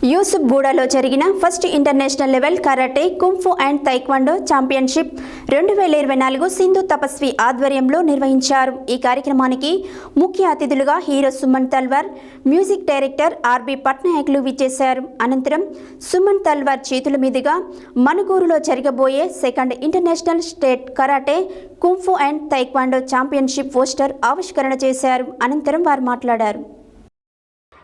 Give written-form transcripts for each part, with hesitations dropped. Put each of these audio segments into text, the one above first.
యూసుఫ్గూడలో జరిగిన first international level karate kung fu and taekwondo championship 2024 Sindhu Tapasvi ఆధ్వర్యంలో నిర్వహించారు. ఈ కార్యక్రమానికి ముఖ్య అతిథులుగా hero Suman Talwar, music director RB పట్నాయకులు విచ్చేశారు. అనంతరం సుమన్ తల్వార్ చేతుల మీదుగా మనుగూరులో జరగబోయే second international state karate kung fu and taekwondo championship poster ఆవిష్కరణ చేశారు. అనంతరం వారు మాట్లాడారు.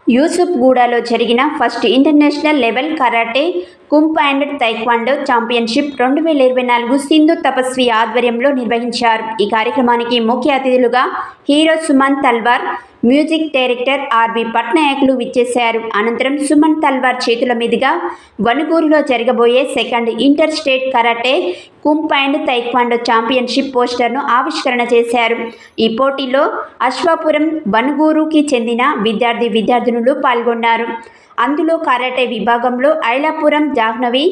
యూసుఫ్గూడలో జరిగిన first international level karate kung fu and taekwondo championship 2024 Sindhu Tapasvi ఆధ్వర్యంలో నిర్వహించారు. ఈ కార్యక్రమానికి ముఖ్య అతిథులుగా hero Suman Talwar, music director RB పట్నాయకులు విచ్చేశారు. అనంతరం సుమన్ తల్వార్ చేతుల మీదుగా వనుగూరులో జరగబోయే second inter state karate kung fu and taekwondo championship పోస్టర్ను ఆవిష్కరణ చేశారు. ఈ పోటీలో అశ్వాపురం, వనుగూరుకి చెందిన విద్యార్థులు పాల్గొన్నారు. అందులో కరాటే విభాగంలో ఐలాపురం జాహ్నవి,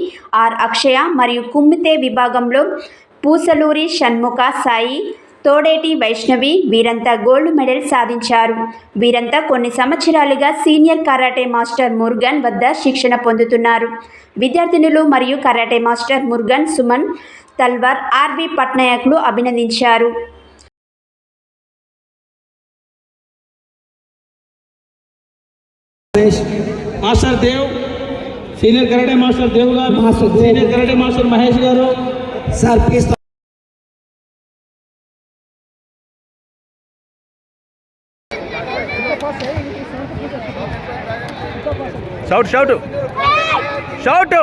ఆర్ అక్షయ మరియు కుమ్మితే విభాగంలో పూసలూరి షణ్ముఖ సాయి, తోడేటి వైష్ణవి వీరంతా గోల్డ్ మెడల్ సాధించారు. వీరంతా కొన్ని సంవత్సరాలుగా సీనియర్ కరాటే మాస్టర్ మురుగన్ వద్ద శిక్షణ పొందుతున్నారు. విద్యార్థినులు మరియు karate master Murugan, Suman Talwar, RB పట్నాయకులు అభినందించారు. Master Dev, senior karate master Dev గారు, సీనియర్ కరాటే మాస్టర్ మహేష్ గారు. Sir please shout